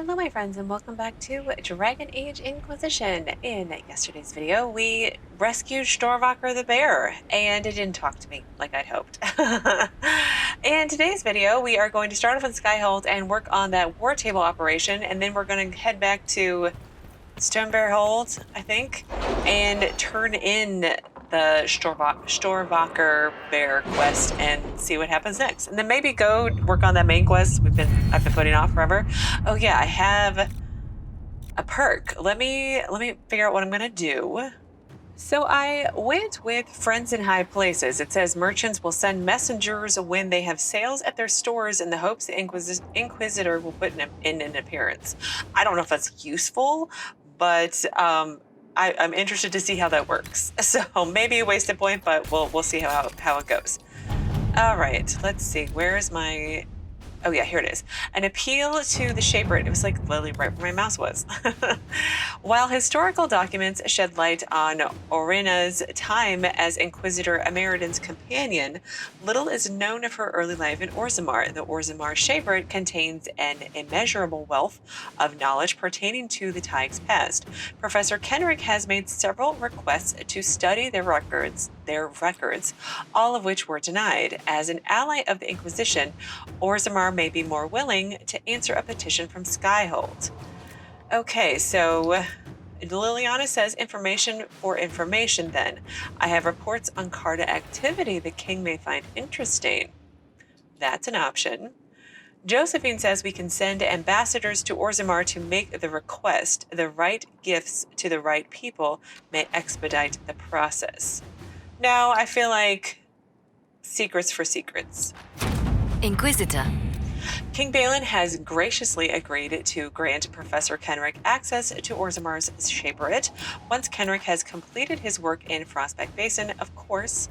Hello my friends and welcome back to Dragon Age Inquisition. In yesterday's video, we rescued Storvacker the bear, and it didn't talk to me like I'd hoped. In today's video, we are going to start off with Skyhold and work on that war table operation, and then we're going to head back to Stonbearhold, I think, and turn in the Storvacker bear quest and see what happens next. And then maybe go work on that main quest I've been putting off forever. Oh yeah, I have a perk. Let me figure out what I'm gonna do. So I went with Friends in High Places. It says merchants will send messengers when they have sales at their stores in the hopes the Inquisitor will put in an appearance. I don't know if that's useful, but I'm interested to see how that works. So maybe a wasted point, but we'll see how it goes. All right, let's see. Where is my... Oh yeah, here it is. An appeal to the Shaperate. It was like literally right where my mouse was. While historical documents shed light on Orinna's time as Inquisitor Ameridan's companion, little is known of her early life in Orzammar. The Orzammar Shaperate contains an immeasurable wealth of knowledge pertaining to the Tig's past. Professor Kenric has made several requests to study their records, all of which were denied. As an ally of the Inquisition, Orzammar may be more willing to answer a petition from Skyhold. Okay, so Leliana says information for information then. I have reports on Carta activity the king may find interesting. That's an option. Josephine says we can send ambassadors to Orzammar to make the request. The right gifts to the right people may expedite the process. No, I feel like secrets for secrets. Inquisitor. King Bhelen has graciously agreed to grant Professor Kenric access to Orzammar's Shaperate once Kenric has completed his work in Frostback Basin, of course.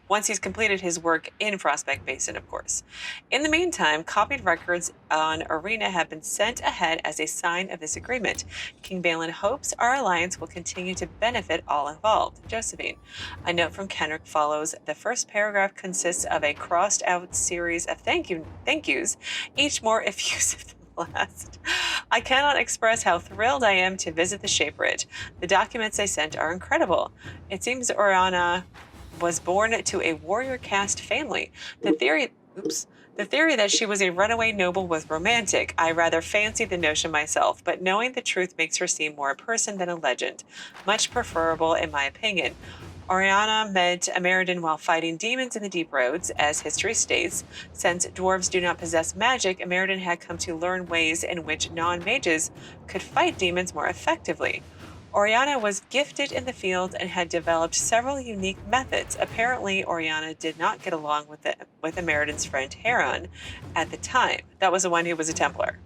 Once he's completed his work in Frostback Basin, of course. In the meantime, copied records on Orinna have been sent ahead as a sign of this agreement. King Bhelen hopes our alliance will continue to benefit all involved. Josephine. A note from Kenric follows. The first paragraph consists of a crossed-out series of thank yous, each more effusive than the last. I cannot express how thrilled I am to visit the Shaperate. The documents they sent are incredible. It seems Orinna was born to a warrior caste family. The theory that she was a runaway noble was romantic. I rather fancy the notion myself, but knowing the truth makes her seem more a person than a legend. Much preferable, in my opinion. Orinna met Ameridan while fighting demons in the Deep Roads, as history states. Since dwarves do not possess magic, Ameridan had come to learn ways in which non-mages could fight demons more effectively. Orinna was gifted in the field and had developed several unique methods. Apparently, Orinna did not get along with Ameridan's friend Haron at the time. That was the one who was a Templar.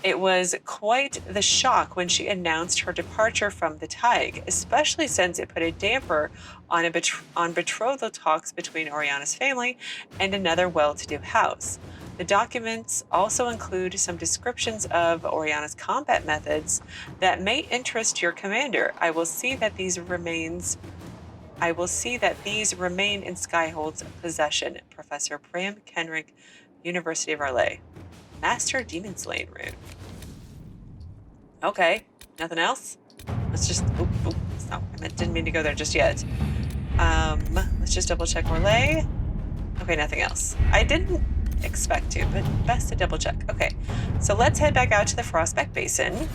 It was quite the shock when she announced her departure from the Tig, especially since it put a damper on betrothal talks between Orinna's family and another well-to-do house. The documents also include some descriptions of Orinna's combat methods that may interest your commander. I will see that these remain in Skyhold's possession. Professor Pram Kenric, University of Arlay. Master Demon Slaying Rune. Okay, nothing else? Let's just... didn't mean to go there just yet. Let's just double check Orlay. Okay, nothing else. I didn't expect to, but best to double check. Okay, so let's head back out to the Frostback Basin.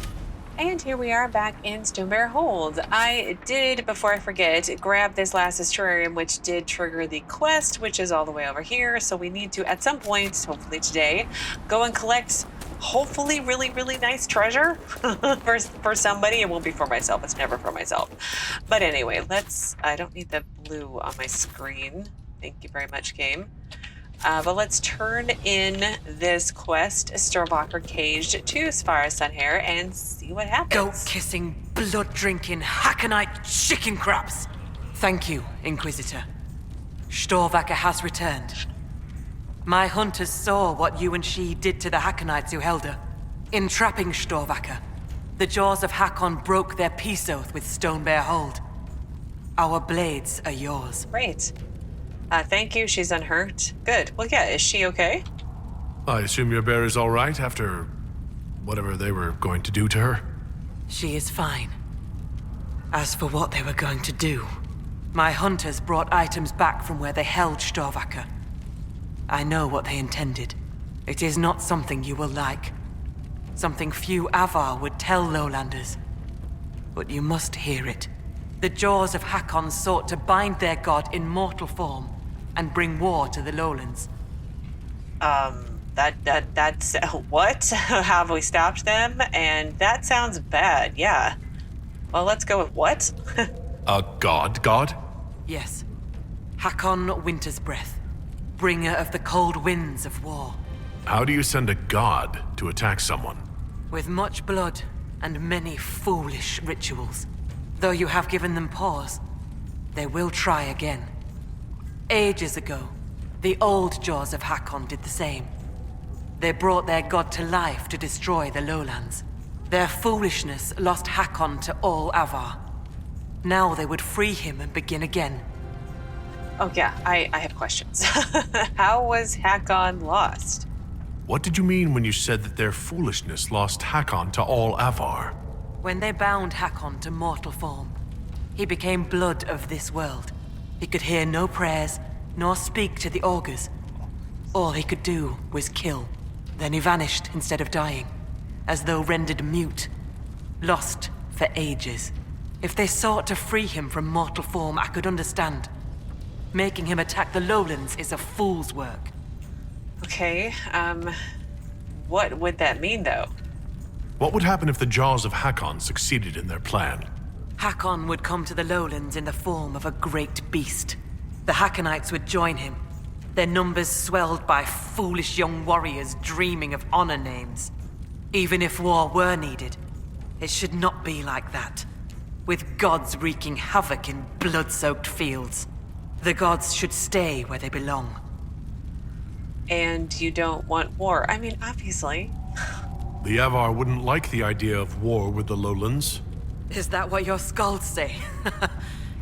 And here we are back in Stonbearhold. I did, before I forget, grab this last Astrarium, which did trigger the quest, which is all the way over here. So we need to, at some point, hopefully today, go and collect hopefully really, really nice treasure for somebody. It won't be for myself. It's never for myself. But anyway, I don't need the blue on my screen. Thank you very much, game. But let's turn in this quest, Storvacker Caged, to Svarah Sunhair and see what happens. Goat-kissing, blood-drinking, Hakkonite chicken craps! Thank you, Inquisitor. Storvacker has returned. My hunters saw what you and she did to the Hakkonites who held her. In trapping Storvacker, the jaws of Hakkon broke their peace oath with Stonbearhold. Our blades are yours. Great. Thank you, she's unhurt. Good. Well, yeah, is she okay? I assume your bear is all right after Whatever they were going to do to her? She is fine. As for what they were going to do, my hunters brought items back from where they held Storvacker. I know what they intended. It is not something you will like. Something few Avar would tell Lowlanders. But you must hear it. The jaws of Hakkon sought to bind their god in mortal form and bring war to the lowlands. That's what? Have we stopped them? And that sounds bad, yeah. Well, let's go with what? A god? Yes. Hakkon Winter's Breath, bringer of the cold winds of war. How do you send a god to attack someone? With much blood and many foolish rituals. Though you have given them pause, they will try again. Ages ago, the old jaws of Hakkon did the same. They brought their god to life to destroy the lowlands. Their foolishness lost Hakkon to all Avar. Now they would free him and begin again. Oh yeah, I have questions. How was Hakkon lost? What did you mean when you said that their foolishness lost Hakkon to all Avar? When they bound Hakkon to mortal form, he became blood of this world. He could hear no prayers, nor speak to the augurs. All he could do was kill. Then he vanished instead of dying, as though rendered mute, lost for ages. If they sought to free him from mortal form, I could understand. Making him attack the lowlands is a fool's work. Okay, what would that mean though? What would happen if the jaws of Hakkon succeeded in their plan? Hakkon would come to the lowlands in the form of a great beast. The Hakkonites would join him, their numbers swelled by foolish young warriors dreaming of honor names. Even if war were needed, it should not be like that. With gods wreaking havoc in blood-soaked fields. The gods should stay where they belong. And you don't want war. I mean, obviously. The Avar wouldn't like the idea of war with the lowlands. Is that what your skalds say?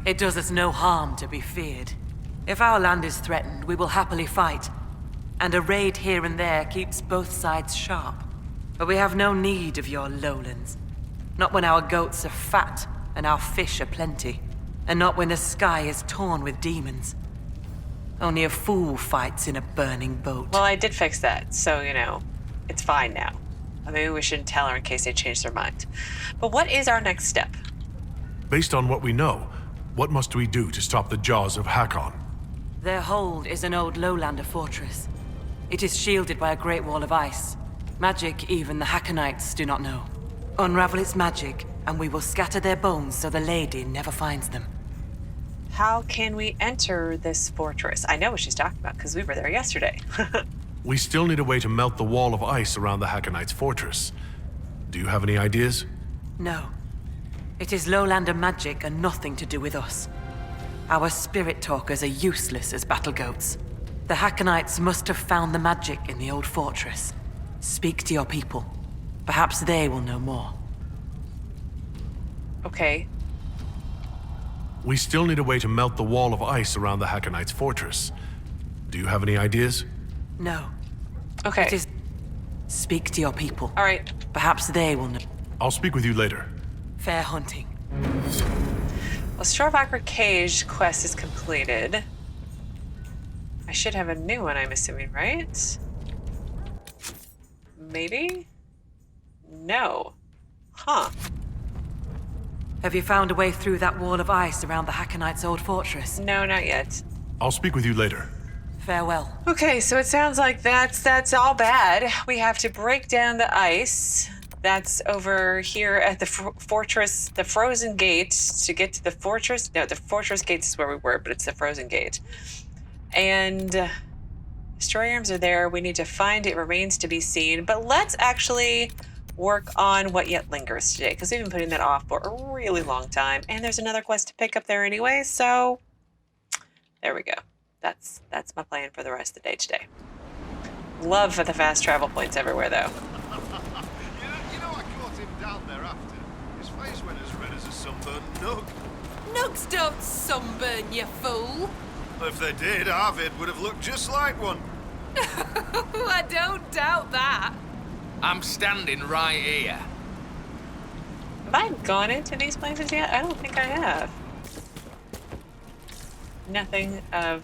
It does us no harm to be feared. If our land is threatened, we will happily fight. And a raid here and there keeps both sides sharp. But we have no need of your lowlands. Not when our goats are fat and our fish are plenty. And not when the sky is torn with demons. Only a fool fights in a burning boat. Well, I did fix that, so, it's fine now. Maybe we shouldn't tell her in case they change their mind. But what is our next step? Based on what we know, what must we do to stop the jaws of Hakkon? Their hold is an old lowlander fortress. It is shielded by a great wall of ice. Magic even the Hakkonites do not know. Unravel its magic, and we will scatter their bones so the lady never finds them. How can we enter this fortress? I know what she's talking about, because we were there yesterday. We still need a way to melt the wall of ice around the Hakkonites' fortress. Do you have any ideas? No. It is lowlander magic and nothing to do with us. Our spirit talkers are useless as battle goats. The Hakkonites must have found the magic in the old fortress. Speak to your people. Perhaps they will know more. Okay. We still need a way to melt the wall of ice around the Hakkonites' fortress. Do you have any ideas? No. Okay. It is... Speak to your people. All right. Perhaps they will know. I'll speak with you later. Fair hunting. Well, Storvacker Cage quest is completed. I should have a new one, I'm assuming, right? Maybe? No. Huh. Have you found a way through that wall of ice around the Hakkonites' old fortress? No, not yet. I'll speak with you later. Farewell. Okay, so it sounds like that's all bad. We have to break down the ice. That's over here at the fortress, the frozen gate, to get to the fortress. No, the fortress gate is where we were, but it's the frozen gate. And destroy arms are there. We need to find it. Remains to be seen. But let's actually work on what yet lingers today, because we've been putting that off for a really long time. And there's another quest to pick up there anyway, so there we go. That's my plan for the rest of the day today. Love for the fast travel points everywhere, though. You know, I caught him down there after. His face went as red as a sunburned nug. Nugs don't sunburn, you fool. If they did, Arvid would have looked just like one. I don't doubt that. I'm standing right here. Have I gone into these places yet? I don't think I have. Nothing of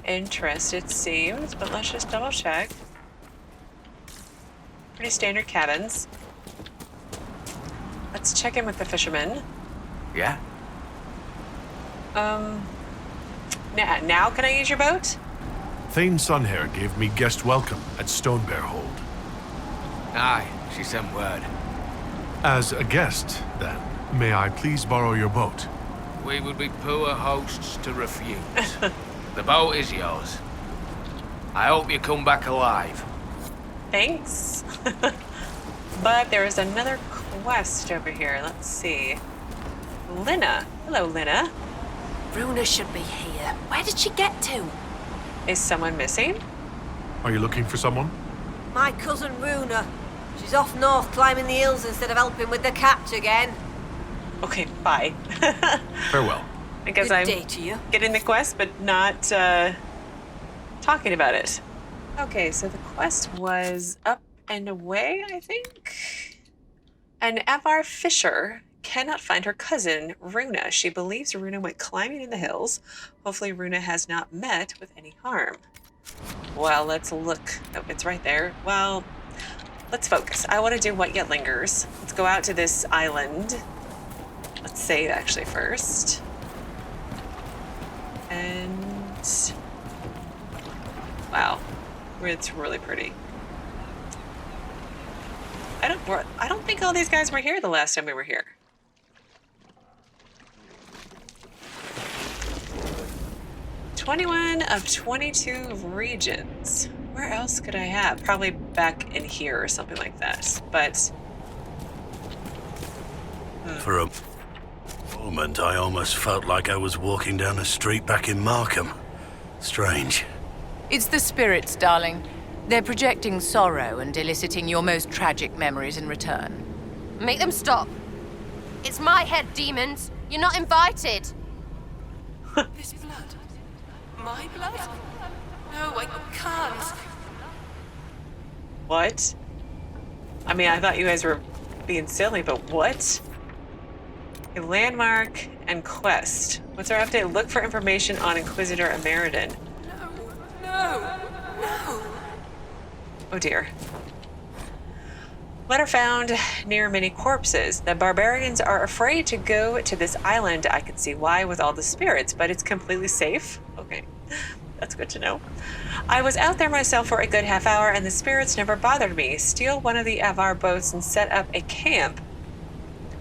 interest, it seems, but let's just double check. Pretty standard cabins. Let's check in with the fishermen. Yeah? Now can I use your boat? Thane Sunhair gave me guest welcome at Stonebear Hold. Aye, she sent word. As a guest, then, may I please borrow your boat? We would be poor hosts to refuse. The boat is yours. I hope you come back alive. Thanks. But there is another quest over here. Let's see. Linna. Hello, Linna. Runa should be here. Where did she get to? Is someone missing? Are you looking for someone? My cousin Runa. She's off north climbing the hills instead of helping with the catch again. Okay, bye. Farewell. I guess Good I'm day to you. getting the quest, but not talking about it. Okay, so the quest was up and away, I think. An Avar Fisher cannot find her cousin, Runa. She believes Runa went climbing in the hills. Hopefully Runa has not met with any harm. Well, let's look. Oh, it's right there. Well, let's focus. I want to do what yet lingers. Let's go out to this island. Let's save actually first. And wow, it's really pretty. I don't think all these guys were here the last time we were here. "21 of 22 regions." Where else could I have? Probably back in here or something like that. But For a moment, I almost felt like I was walking down a street back in Markham. Strange. It's the spirits, darling. They're projecting sorrow and eliciting your most tragic memories in return. Make them stop. It's my head, demons. You're not invited. This blood. My blood? No, I can't. what? I mean, I thought you guys were being silly, but what? A landmark and quest. What's our update? Look for information on Inquisitor Ameridan. No. Oh dear. Letter found near many corpses. The barbarians are afraid to go to this island. I can see why with all the spirits, but it's completely safe. Okay, that's good to know. I was out there myself for a good half hour and the spirits never bothered me. Steal one of the Avar boats and set up a camp.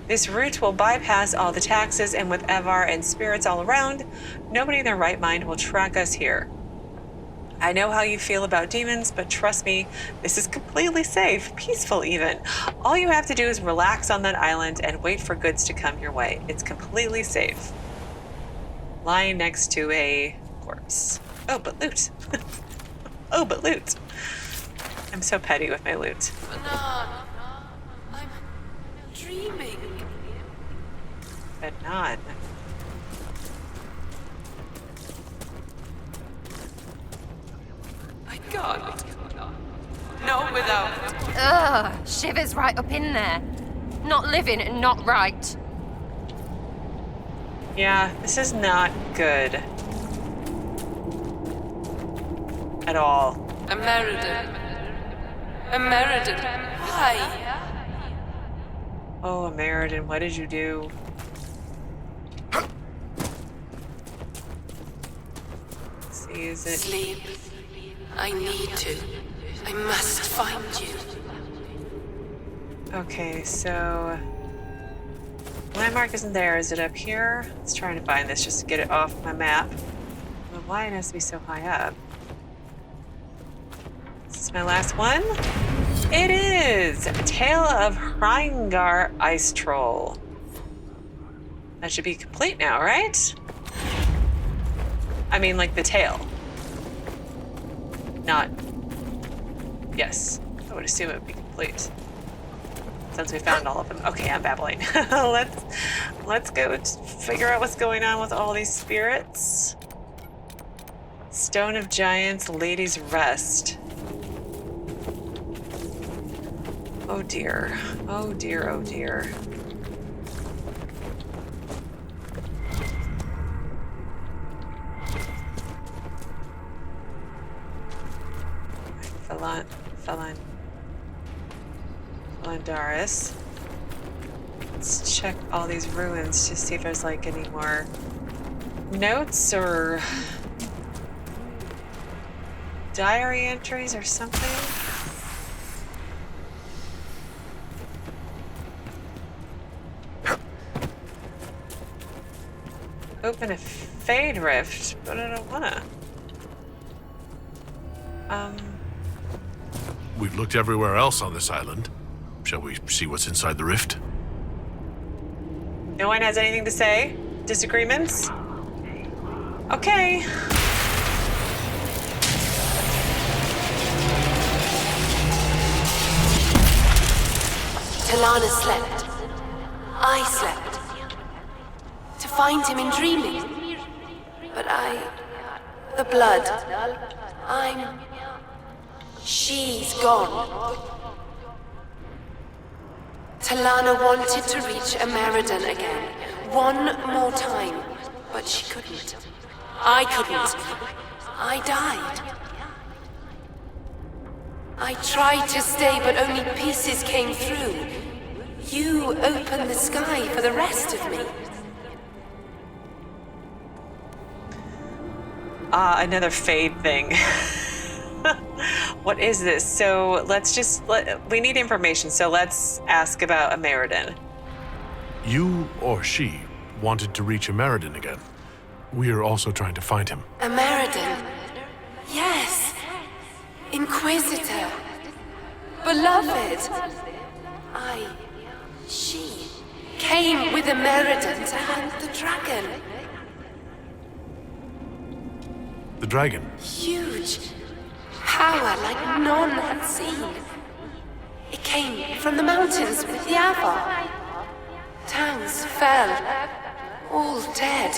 This route will bypass all the taxes, and with Avar and spirits all around, nobody in their right mind will track us here. I know how you feel about demons, but trust me, this is completely safe, peaceful even. All you have to do is relax on that island and wait for goods to come your way. It's completely safe. Lying next to a corpse. Oh, but loot. Oh, but loot. I'm so petty with my loot. Banana. I'm dreaming. But none. I can't. Not without. Ugh, shivers right up in there. Not living and not right. Yeah, this is not good. At all. Ameridan. Why? Oh, Ameridan, what did you do? Let's see, is it... Sleep. I need to. I must find you. Okay, so... landmark isn't there. Is it up here? Let's try to find this just to get it off my map. But why it has to be so high up? Is this my last one? It is! Tale of Hryngnar Ice Troll. That should be complete now, right? I mean, like the tail. Not... Yes. I would assume it would be complete. Since we found all of them. Okay, I'm babbling. Let's go figure out what's going on with all these spirits. Stone of Giants, Lady's Rest. Oh dear. Oh dear, oh dear. Phalandaris. Let's check all these ruins to see if there's like any more notes or diary entries or something. Open a fade rift, but I don't wanna. We've looked everywhere else on this island. Shall we see what's inside the rift? No one has anything to say? Disagreements? Okay. Telana slept. I slept. To find him in dreaming. But the blood. She's gone. Telana wanted to reach Ameridan again. One more time. But she couldn't. I couldn't. I died. I tried to stay, but only pieces came through. You opened the sky for the rest of me. Another fade thing. What is this? So we need information, so let's ask about Ameridan. You or she wanted to reach Ameridan again. We are also trying to find him. Ameridan? Yes. Inquisitor. Beloved. She came with Ameridan to hunt the dragon. The dragon? Huge. Power like none had seen. It came from the mountains with the Avar. Towns fell, all dead.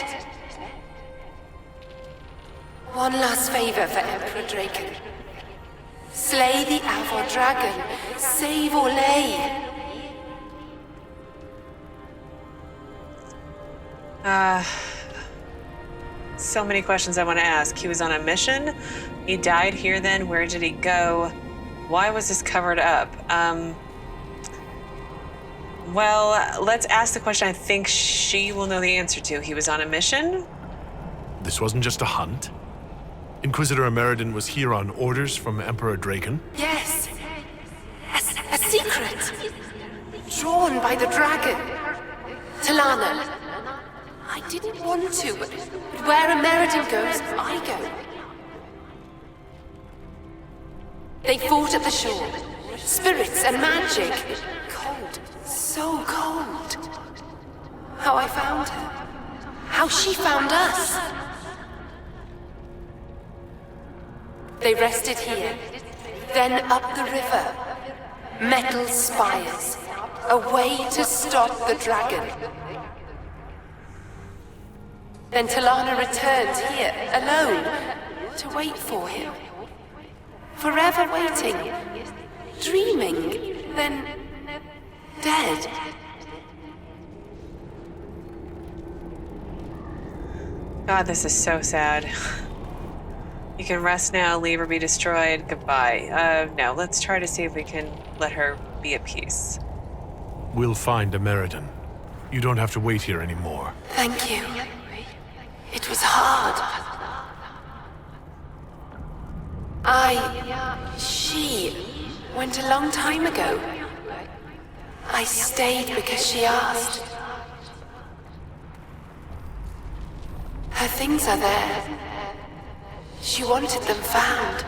One last favor for Emperor Drakon. Slay the Avar dragon, save Orlais. So many questions I want to ask. He was on a mission. He died here then. Where did he go? Why was this covered up? Well, let's ask the question I think she will know the answer to. He was on a mission? This wasn't just a hunt. Inquisitor Ameridan was here on orders from Emperor Drakon. Yes. A secret. Drawn by the dragon. Telana. I didn't want to, but where Ameridan goes, I go. They fought at the shore. Spirits and magic. Cold. So cold. How I found her. How she found us. They rested here. Then up the river. Metal spires. A way to stop the dragon. Then Telana returned here, alone, to wait for him. Forever waiting, dreaming, then dead. God, this is so sad. You can rest now, leave or be destroyed. Goodbye. No, let's try to see if we can let her be at peace. We'll find Ameridan. You don't have to wait here anymore. Thank you. It was hard. She went a long time ago. I stayed because she asked. Her things are there. She wanted them found.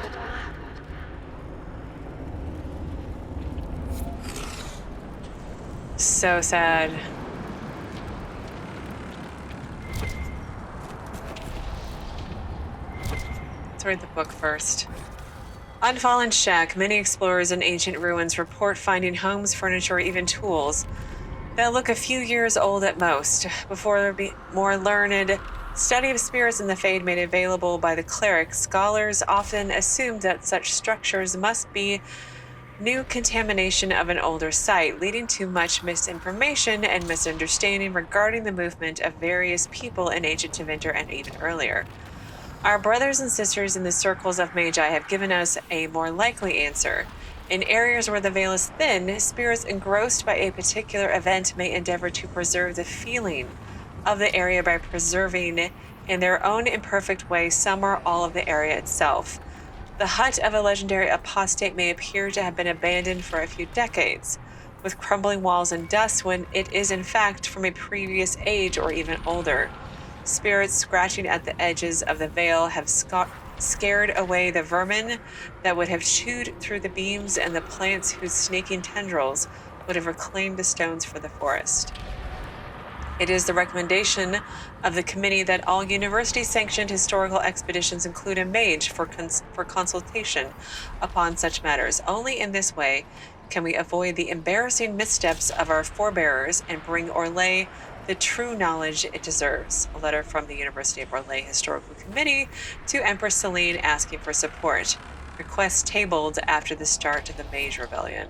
So sad. Let's read the book first. Unfallen shack. Many explorers in ancient ruins report finding homes, furniture, or even tools that look a few years old at most. Before there be more learned study of spirits in the Fade made available by the cleric, scholars often assumed that such structures must be new contamination of an older site, leading to much misinformation and misunderstanding regarding the movement of various people in ancient Tevinter and even earlier. Our brothers and sisters in the circles of Magi have given us a more likely answer. In areas where the veil is thin, spirits engrossed by a particular event may endeavor to preserve the feeling of the area by preserving, in their own imperfect way, some or all of the area itself. The hut of a legendary apostate may appear to have been abandoned for a few decades, with crumbling walls and dust, when it is in fact from a previous age or even older. Spirits scratching at the edges of the veil have scared away the vermin that would have chewed through the beams and the plants whose snaking tendrils would have reclaimed the stones for the forest. It is the recommendation of the committee that all university-sanctioned historical expeditions include a mage for consultation upon such matters. Only in this way can we avoid the embarrassing missteps of our forebears and bring Orlais the true knowledge it deserves. A letter from the University of Orlais Historical Committee to Empress Celine asking for support. Request tabled after the start of the Mage Rebellion.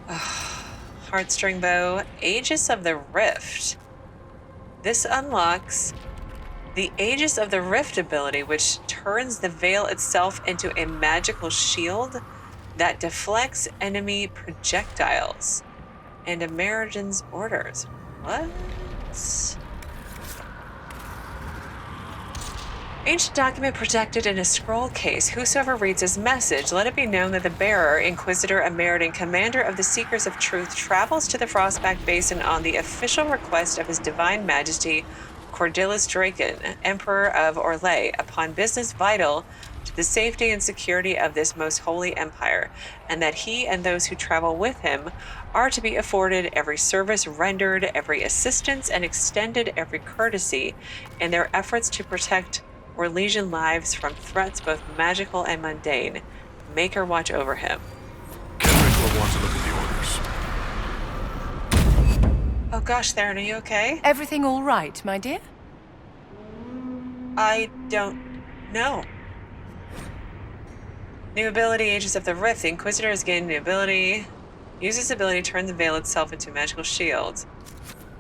Heartstring Bow, Aegis of the Rift. This unlocks the Aegis of the Rift ability, which turns the veil itself into a magical shield that deflects enemy projectiles and Ameridan's orders. What? Ancient document protected in a scroll case. Whosoever reads this message, let it be known that the bearer, Inquisitor Ameridan, commander of the Seekers of Truth, travels to the Frostback Basin on the official request of His Divine Majesty Cordelis Drakon, Emperor of Orlais, upon business vital to the safety and security of this most holy empire, and that he and those who travel with him are to be afforded every service rendered, every assistance, and extended every courtesy in their efforts to protect Orlesian lives from threats both magical and mundane. Maker watch over him. Kenric will want to look at the orders. Oh gosh, Theron, are you okay? Everything all right, my dear? I don't know. New ability, Aegis of the Rift. The Inquisitor has gained new ability. Use this ability to turn the veil itself into a magical shield.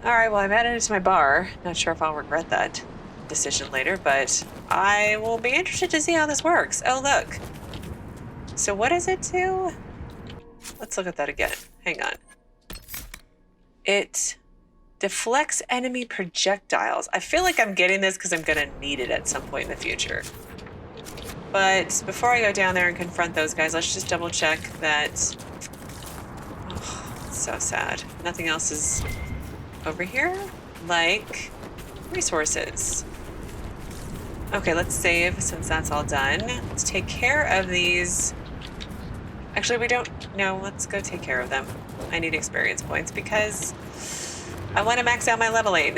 Alright, well, I've added it to my bar. Not sure if I'll regret that decision later, but I will be interested to see how this works. Oh, look. So what does it do? Let's look at that again. Hang on. It deflects enemy projectiles. I feel like I'm getting this because I'm going to need it at some point in the future. But before I go down there and confront those guys, let's just double check that... Oh, it's so sad. Nothing else is over here? Like resources. Okay, let's save since that's all done. Let's take care of these. Actually, we don't... No, let's go take care of them. I need experience points because I want to max out my leveling.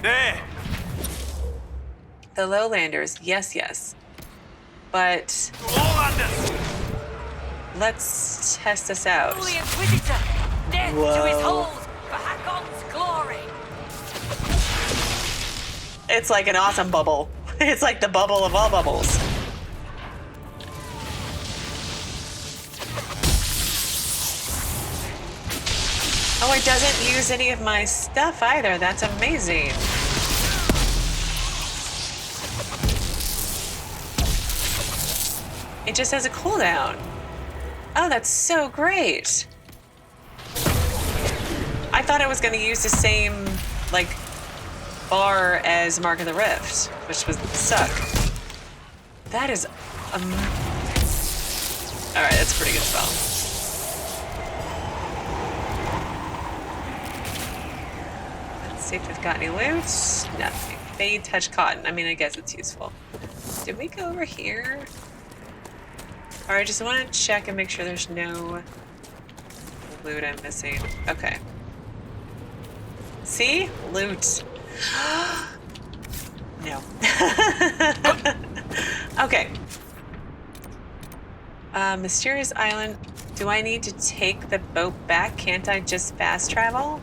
There! The Lowlanders, yes. But let's test this out. Holy Inquisitor! Death to his hold for Hakkon's glory! It's like an awesome bubble. It's like the bubble of all bubbles. Oh, it doesn't use any of my stuff either. That's amazing. It just has a cooldown. Oh, that's so great. I thought it was going to use the same, like, bar as Mark of the Rift, which would suck. That is alright, that's a pretty good spell. Let's see if we've got any loot. Nothing. Fade touch cotton. I mean, I guess it's useful. Did we go over here? Alright, I just want to check and make sure there's no loot I'm missing. Okay. See? Loot. No. Okay. Mysterious Island. Do I need to take the boat back? Can't I just fast travel?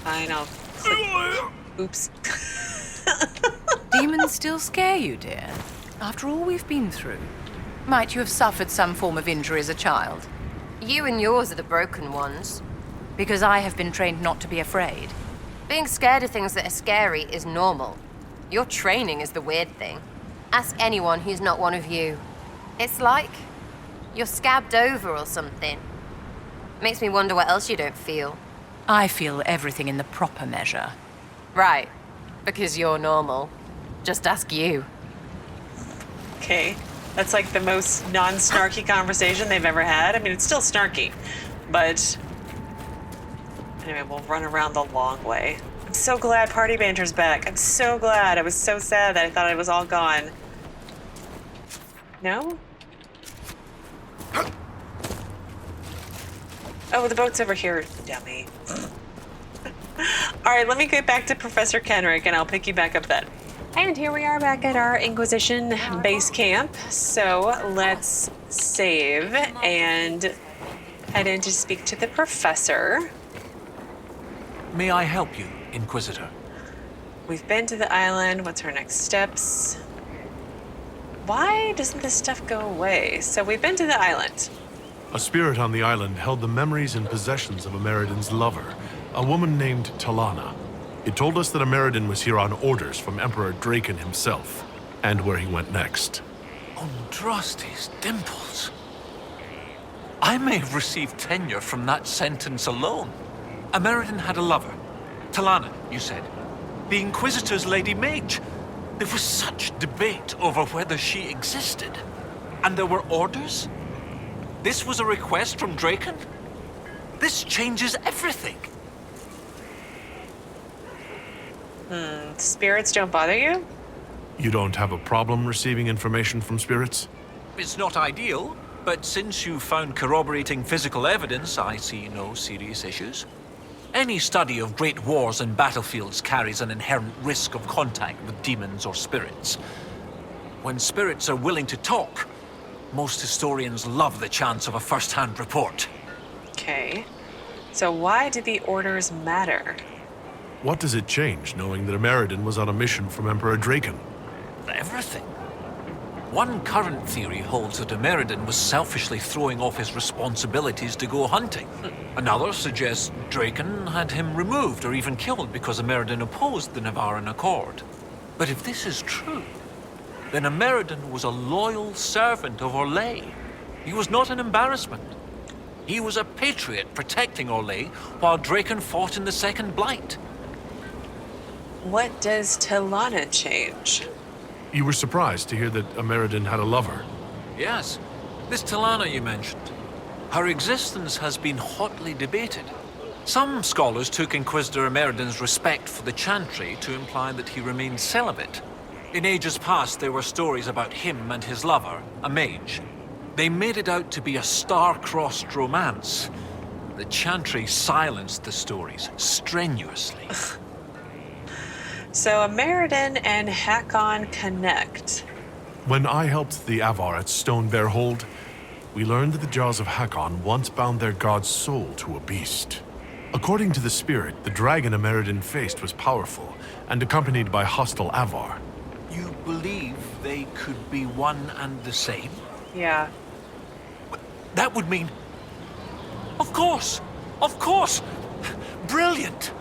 Fine, I'll click. Oops. Demons still scare you, dear? After all we've been through? Might you have suffered some form of injury as a child? You and yours are the broken ones. Because I have been trained not to be afraid. Being scared of things that are scary is normal. Your training is the weird thing. Ask anyone who's not one of you. It's like you're scabbed over or something. Makes me wonder what else you don't feel. I feel everything in the proper measure. Right, because you're normal. Just ask you. Okay. That's like the most non-snarky conversation they've ever had. I mean, it's still snarky, but anyway, we'll run around the long way. I'm so glad Party Banter's back. I'm so glad. I was so sad that I thought it was all gone. No? Oh, the boat's over here, dummy. All right, let me get back to Professor Kenric, and I'll pick you back up then. And here we are back at our Inquisition base camp. So let's save and head in to speak to the professor. May I help you, Inquisitor? We've been to the island. What's our next steps? Why doesn't this stuff go away? So we've been to the island. A spirit on the island held the memories and possessions of Ameridan's lover, a woman named Telana. It told us that Ameridan was here on orders from Emperor Drakon himself, and where he went next. Andraste's dimples. I may have received tenure from that sentence alone. Ameridan had a lover. Telana, you said. The Inquisitor's Lady Mage. There was such debate over whether she existed. And there were orders? This was a request from Drakon? This changes everything. Spirits don't bother you? You don't have a problem receiving information from spirits? It's not ideal, but since you found corroborating physical evidence, I see no serious issues. Any study of great wars and battlefields carries an inherent risk of contact with demons or spirits. When spirits are willing to talk, most historians love the chance of a first-hand report. Okay. So why do the orders matter? What does it change, knowing that Ameridan was on a mission from Emperor Drakon? Everything. One current theory holds that Ameridan was selfishly throwing off his responsibilities to go hunting. Another suggests Drakon had him removed or even killed because Ameridan opposed the Navaran Accord. But if this is true, then Ameridan was a loyal servant of Orlais. He was not an embarrassment. He was a patriot protecting Orlais while Drakon fought in the Second Blight. What does Telana change? You were surprised to hear that Ameridan had a lover. Yes, this Telana you mentioned. Her existence has been hotly debated. Some scholars took Inquisitor Ameridan's respect for the Chantry to imply that he remained celibate. In ages past, there were stories about him and his lover, a mage. They made it out to be a star-crossed romance. The Chantry silenced the stories strenuously. So Ameridan and Hakkon connect. When I helped the Avar at Stone Bear Hold, we learned that the jaws of Hakkon once bound their god's soul to a beast. According to the spirit, the dragon Ameridan faced was powerful and accompanied by hostile Avar. You believe they could be one and the same? Yeah. That would mean... Of course! Of course! Brilliant!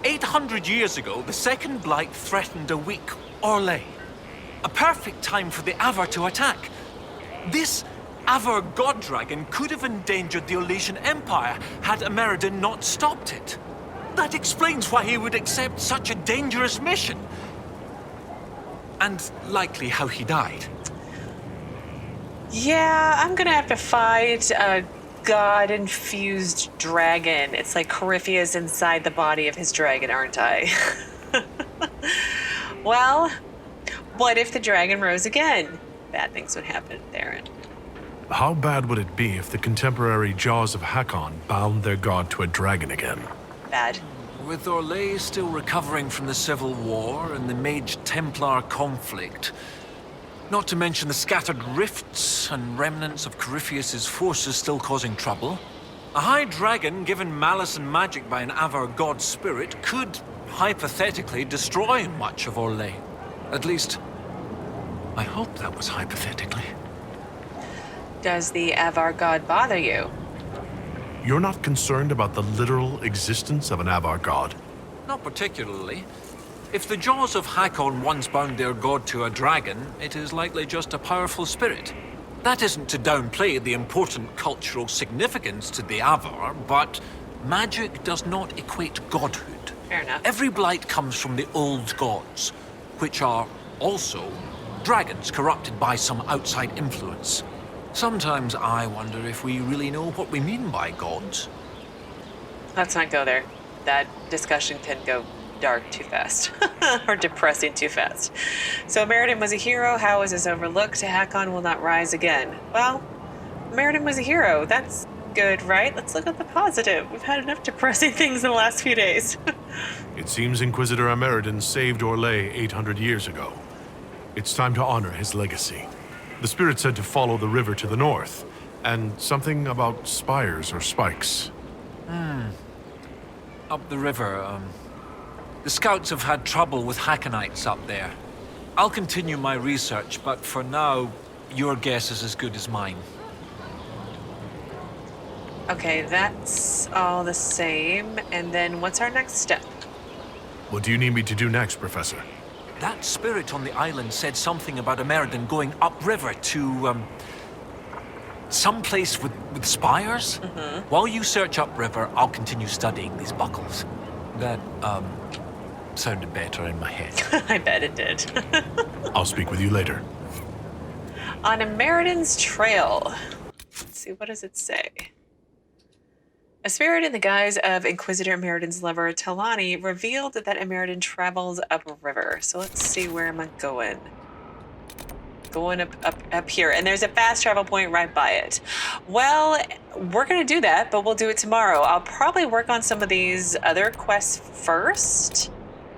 800 years ago, the Second Blight threatened a weak Orlais. A perfect time for the Avar to attack. This Avar god dragon could have endangered the Orlesian Empire had Ameridan not stopped it. That explains why he would accept such a dangerous mission. And likely how he died. Yeah, I'm gonna have to fight a god-infused dragon. It's like Corypheus inside the body of his dragon, aren't I? Well, what if the dragon rose again? Bad things would happen, Theron. How bad would it be if the contemporary jaws of Hakkon bound their god to a dragon again? Bad. With Orlais still recovering from the Civil War and the Mage-Templar conflict, not to mention the scattered rifts and remnants of Corypheus's forces still causing trouble, a high dragon given malice and magic by an Avar god spirit could, hypothetically, destroy much of Orlais. At least, I hope that was hypothetically. Does the Avar god bother you? You're not concerned about the literal existence of an Avar god? Not particularly. If the jaws of Hakkon once bound their god to a dragon, it is likely just a powerful spirit. That isn't to downplay the important cultural significance to the Avar, but magic does not equate godhood. Fair enough. Every blight comes from the old gods, which are also dragons corrupted by some outside influence. Sometimes I wonder if we really know what we mean by gods. Let's not go there. That discussion can go dark too fast. Or depressing too fast. So Ameridan was a hero. How was this overlooked? Hakkon will not rise again. Well, Ameridan was a hero. That's good, right? Let's look at the positive. We've had enough depressing things in the last few days. It seems Inquisitor Ameridan saved Orlais 800 years ago. It's time to honor his legacy. The spirit said to follow the river to the north, and something about spires or spikes. Up the river, the scouts have had trouble with Hakkonites up there. I'll continue my research, but for now, your guess is as good as mine. Okay, that's all the same. And then what's our next step? What do you need me to do next, Professor? That spirit on the island said something about Ameridan going upriver to, someplace with spires. While you search upriver, I'll continue studying these buckles. That, sounded better in my head. I bet it did. I'll speak with you later. On Ameridan's trail. Let's see, what does it say? A spirit in the guise of Inquisitor Ameridan's lover, Telana, revealed that Ameridan travels upriver. So let's see, where am I going? Going up here. And there's a fast travel point right by it. Well, we're going to do that, but we'll do it tomorrow. I'll probably work on some of these other quests first,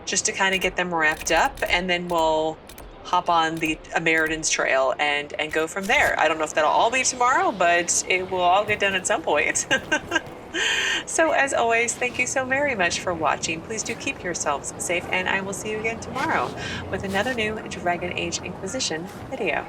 just to kind of get them wrapped up, and then we'll hop on the Ameridan's trail and go from there. I don't know if that'll all be tomorrow, but it will all get done at some point. So as always, thank you so very much for watching. Please do keep yourselves safe, and I will see you again tomorrow with another new Dragon Age Inquisition video.